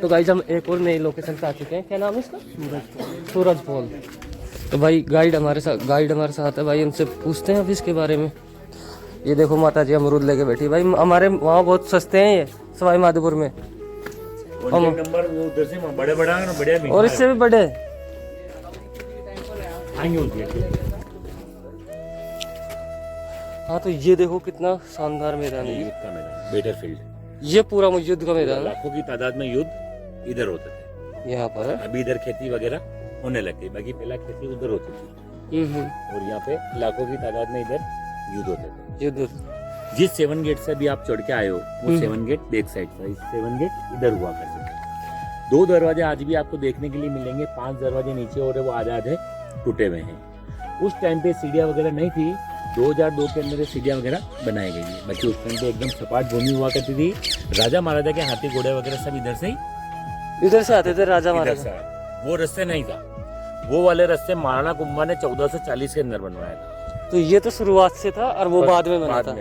तो गाइस हम एक और नई लोकेशन पे आ चुके हैं। क्या नाम है इसका? सूरज पोल। तो भाई गाइड हमारे साथ है भाई, उनसे पूछते हैं अब इसके बारे में। ये देखो माता जी अमरूद लेके बैठी भाई। हमारे वहाँ बहुत सस्ते हैं ये सवाई माधोपुर में। नंबर वो उधर से बड़े बड़ा ना, बढ़िया और इससे भी बड़े हाँ। तो ये देखो कितना शानदार मैदान है युद्ध का मैदान, बैटलफील्ड। ये पूरा युद्ध का मैदान है। लाखों की तादाद में युद्ध इधर होते थे। यहाँ पर अभी इधर खेती वगैरह होने लग गई, बाकी पहला खेती उधर होती थी। और यहाँ पे लाखों की तादाद में इधर युद्ध होते थे। युद्ध जिस 7 गेट से अभी आप चढ़ के आए हो वो 7 गेट बैक साइड था, 7 गेट इधर हुआ करते थे। 2 दरवाजे आज भी आपको देखने के लिए मिलेंगे, 5 दरवाजे नीचे और वो आधे टूटे हुए हैं। उस टाइम पे सीढ़ियाँ वगैरह नहीं थी, 2002 के अंदर सीढ़ियाँ वगैरह बनाई गई है। बाकी उस टाइम पे एकदम सपाट भूमि हुआ करती थी। राजा महाराजा के हाथी घोड़े वगैरह सब इधर से आते थे राजा महाराजा। वो रास्ते नहीं था, वो वाले रास्ते महाराणा कुंभा ने 1440 के अंदर बनवाया था। तो ये तो शुरुआत से था और वो बाद में बना था।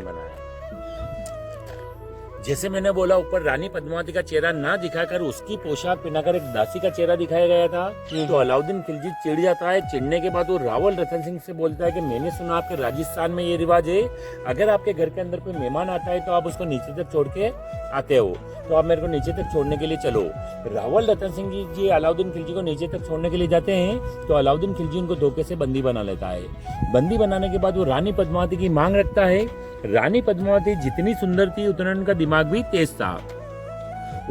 जैसे मैंने बोला ऊपर रानी पद्मावती का चेहरा ना दिखाकर उसकी पोशाक पहनाकर एक दासी का चेहरा दिखाया गया था। तो अलाउद्दीन खिलजी चिढ़ जाता है। चिढ़ने के बाद वो रावल रतन सिंह से बोलता है कि मैंने सुना आपके राजस्थान में ये रिवाज है, अगर आपके घर के अंदर कोई मेहमान आता है तो आप उसको नीचे तक छोड़ के आते हो, तो आप मेरे को नीचे तक छोड़ने के लिए चलो। रावल रतन सिंह जी अलाउद्दीन खिलजी को नीचे तक छोड़ने के लिए जाते हैं तो अलाउद्दीन खिलजी उनको धोखे से बंदी बना लेता है। बंदी बनाने के बाद वो रानी पद्मावती की मांग रखता है। रानी पद्मावती जितनी सुंदर थी उतना उनका दिमाग भी तेज था।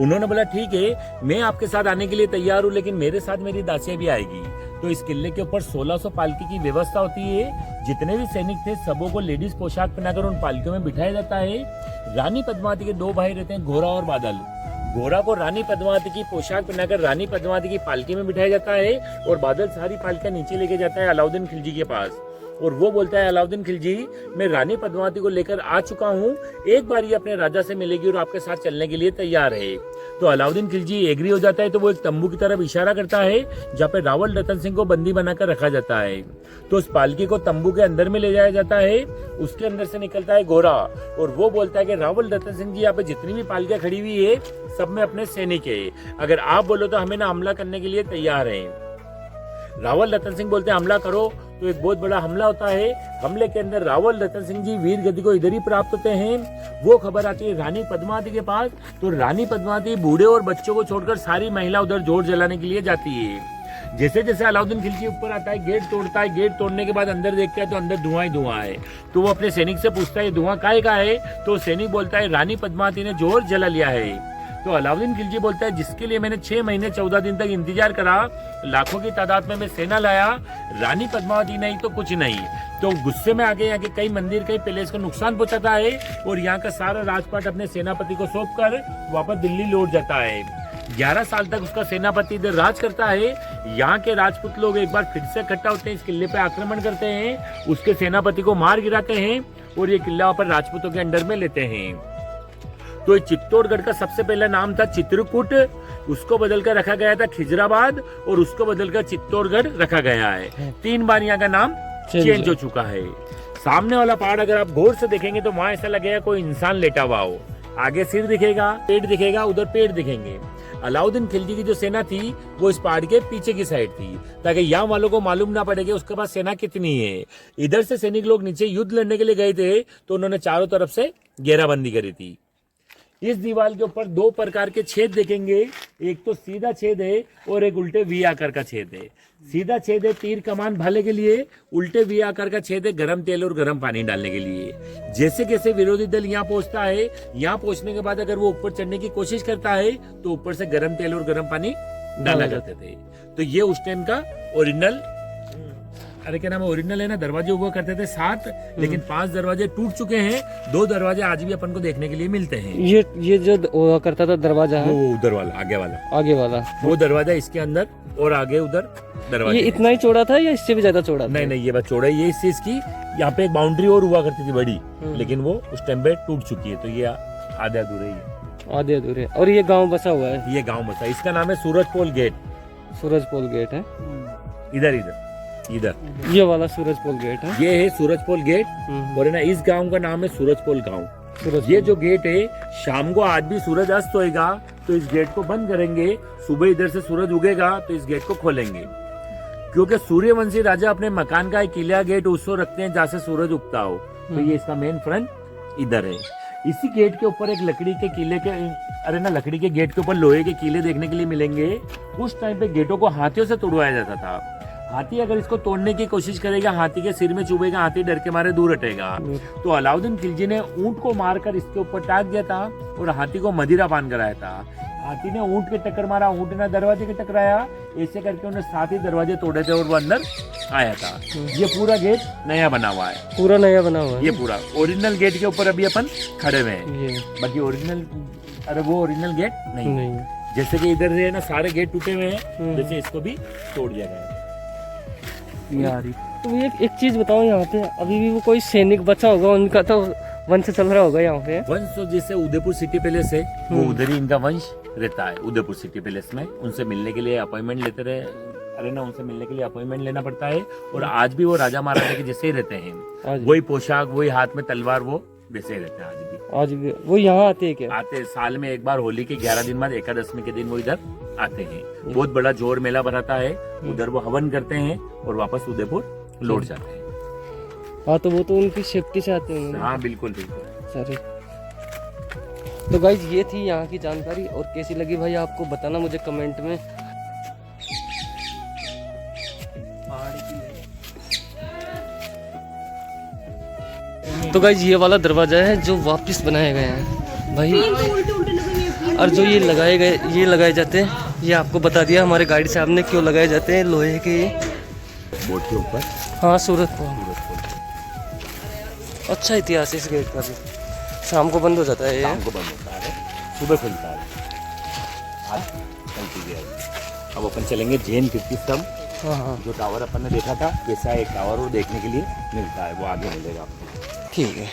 उन्होंने बोला ठीक है मैं आपके साथ आने के लिए तैयार हूँ, लेकिन मेरे साथ मेरी दासियां भी आएगी। तो इस किले के ऊपर 1600 पालकी की व्यवस्था होती है। जितने भी सैनिक थे सबों को लेडीज पोशाक पहनाकर उन पालकियों में बिठाया जाता है। रानी पद्मावती के 2 भाई रहते हैं, घोड़ा और बादल। घोड़ा को रानी पद्मावती की पोशाक पहनाकर रानी पद्मावती की पालकी में बिठाया जाता है और बादल सारी पालकियां नीचे लेके जाता है अलाउद्दीन खिलजी के पास। और वो बोलता है अलाउद्दीन खिलजी मैं रानी पद्मावती को लेकर आ चुका हूँ, एक बार ये अपने राजा से मिलेगी और आपके साथ चलने के लिए तैयार है। तो अलाउद्दीन खिलजी एग्री हो जाता है। तो वो एक तंबू की तरफ इशारा करता है जहाँ पे रावल रतन सिंह को बंदी बनाकर रखा जाता है। तो उस पालकी को तंबू के अंदर में ले जाया जाता है। उसके अंदर से निकलता है घोड़ा और वो बोलता है कि रावल रतन सिंह जी यहाँ पे जितनी भी पालकियां खड़ी हुई है सब में अपने सैनिक है, अगर आप बोलो तो हमें ना हमला करने के लिए तैयार है। रावल रतन सिंह बोलते हैं हमला करो। तो एक बहुत बड़ा हमला होता है। हमले के अंदर रावल रतन सिंह जी वीर गति को इधर ही प्राप्त होते हैं। वो खबर आती है रानी पद्मावती के पास। तो रानी पद्मावती बूढ़े और बच्चों को छोड़कर सारी महिला उधर जोर जलाने के लिए जाती है। जैसे जैसे अलाउद्दीन खिलजी ऊपर आता है गेट तोड़ता है। गेट तोड़ने के बाद अंदर देखता है तो अंदर धुआं ही धुआं है। तो वो अपने सैनिक से पूछता है धुआं काहे का है? तो सैनिक बोलता है रानी पद्मावती ने जोर जला लिया है। तो अलाउद्दीन खिलजी बोलता है जिसके लिए मैंने 6 महीने 14 दिन तक इंतजार करा, लाखों की तादाद में मैं सेना लाया, रानी पद्मावती नहीं तो कुछ नहीं। तो गुस्से में आके यहाँ के कई मंदिर कई पैलेस को नुकसान पहुंचाता है और यहाँ का सारा राजपाट अपने सेनापति को सौंप कर वापस दिल्ली लौट जाता है। 11 साल तक उसका सेनापति इधर राज करता है। यहाँ के राजपूत लोग एक बार फिर से इकट्ठा होते हैं, इस किले पे आक्रमण करते हैं, उसके सेनापति को मार गिराते हैं और ये किला पर राजपूतों के अंडर में लेते हैं। तो चित्तौड़गढ़ का सबसे पहला नाम था चित्रकूट, उसको बदलकर रखा गया था खिजराबाद और उसको बदलकर चित्तौड़गढ़ रखा गया है। 3 बार यहाँ का नाम चेंज हो चुका है। सामने वाला पहाड़ अगर आप गौर से देखेंगे तो वहाँ ऐसा लगेगा कोई इंसान लेटा हुआ हो। आगे सिर दिखेगा, पेट दिखेगा, उधर पेड़ दिखेंगे। अलाउद्दीन खिलजी की जो सेना थी वो इस पहाड़ के पीछे की साइड थी, ताकि यहाँ वालों को मालूम ना पड़े कि उसके पास सेना कितनी है। इधर से सैनिक लोग नीचे युद्ध लड़ने के लिए गए थे तो उन्होंने चारों तरफ से घेराबंदी करी थी। इस दीवार के ऊपर 2 प्रकार के छेद देखेंगे, एक तो सीधा छेद है और एक उल्टे वी आकार का छेद है। सीधा छेद है तीर कमान भाले के लिए, उल्टे वी आकार का छेद है गर्म तेल और गर्म पानी डालने के लिए। जैसे कैसे विरोधी दल यहाँ पहुंचता है, यहाँ पहुंचने के बाद अगर वो ऊपर चढ़ने की कोशिश करता है तो ऊपर से गर्म तेल और गर्म पानी डाला करते थे। तो ये उस टाइम का ओरिजिनल, अरे क्या नाम है, ओरिजिनल है ना। दरवाजे हुआ करते थे 7, लेकिन 5 दरवाजे टूट चुके हैं। 2 दरवाजे आज भी अपन को देखने के लिए मिलते हैं। ये जो हुआ करता था दरवाजा है वो उधर वाला आगे वाला वो दरवाजा, इसके अंदर और आगे उधर दरवाजा। ये इतना ही चौड़ा था या इससे भी ज्यादा चौड़ा था? नहीं, ये बात चौड़ा है। इस चीज की यहाँ पे एक बाउंड्री और हुआ करती थी बड़ी, लेकिन वो उस टाइम पे टूट चुकी है। तो ये आधे अधूरे ही आधे अधूरे। और ये गाँव बसा हुआ है? ये गाँव बसा, इसका नाम है सूरजपोल गेट। सूरजपोल गेट है इधर ये वाला सूरजपोल गेट है। ये है सूरजपोल गेट और है ना इस गांव का नाम है सूरजपोल गांव। सूरज ये जो गेट है, शाम को आज भी सूरज अस्त होएगा तो इस गेट को बंद करेंगे, सुबह इधर से सूरज उगेगा तो इस गेट को खोलेंगे। क्योंकि सूर्यवंशी राजा अपने मकान का एक किला गेट उसको रखते हैं जहाँ से सूरज उगता हो, तो ये इसका मेन फ्रंट इधर है। इसी गेट के ऊपर एक लकड़ी के किले के, अरे ना, लकड़ी के गेट के ऊपर लोहे के किले देखने के लिए मिलेंगे। उस टाइम पे गेटों को हाथियों से तोड़वाया जाता था। हाथी अगर इसको तोड़ने की कोशिश करेगा, हाथी के सिर में चुभेगा, हाथी डर के मारे दूर हटेगा। तो अलाउद्दीन खिलजी ने ऊंट को मारकर इसके ऊपर टाक दिया था और हाथी को मदिरा पान कराया था। हाथी ने ऊंट के टक्कर मारा, ऊंट ने दरवाजे के टकराया, ऐसे करके उन्हें 7 ही दरवाजे तोड़े थे और वो अंदर आया था। ये पूरा गेट नया बना हुआ है, पूरा नया बना हुआ है। ये पूरा ओरिजिनल गेट के ऊपर अभी अपन खड़े हुए हैं। ये बाकी ओरिजिनल, अरे वो ओरिजिनल गेट नहीं, नहीं, जैसे कि इधर से ना सारे गेट टूटे हुए हैं, जैसे इसको भी तोड़ दिया गया है। यार तो ये एक चीज बताओ, यहाँ पे अभी भी वो कोई सैनिक बचा होगा, उनका तो वंश चल रहा होगा यहाँ पे। वंश तो जैसे उदयपुर सिटी पैलेस है, वो उधर ही इनका वंश रहता है, उदयपुर सिटी पैलेस में। उनसे मिलने के लिए अपॉइंटमेंट लेते रहे, अरे ना, उनसे मिलने के लिए अपॉइंटमेंट लेना पड़ता है। और आज भी वो राजा महाराजा के जैसे ही रहते हैं, वही पोशाक, वही हाथ में तलवार, वो वैसे ही रहते हैं आज भी। आज भी वो यहाँ आते हैं क्या? आते, साल में एक बार होली के 11 दिन बाद एकादशमी के दिन वो इधर आते हैं। बहुत बड़ा जोर मेला भराता है, उधर वो हवन करते हैं और वापस उदयपुर लौट जाते हैं। हाँ, तो वो तो उनकी सेफ्टी से आते हैं। हाँ बिल्कुल बिल्कुल। सॉरी। तो गाइज ये थी यहाँ की जानकारी, और कैसी लगी भाई आपको बताना मुझे कमेंट में। तो गाइज ये वाला दरवाजा है जो वापस बनाए गए हैं भाई, और जो ये लगाए जाते हैं, ये आपको बता दिया हमारे गाइड साहब ने क्यों लगाए जाते हैं, लोहे के बोर्ड के ऊपर। हाँ, सूरत को। अच्छा इतिहास है इस गेट का भी। शाम को बंद हो जाता है, शाम को बंद होता है, सुबह खुलता है। आज चलती है। अब अपन चलेंगे जैन कीर्ति स्तंभ। हाँ, जो टावर अपन ने देखा था, वैसा एक टावर वो देखने के लिए मिलता है, वो आगे मिलेगा आपको। ठीक है।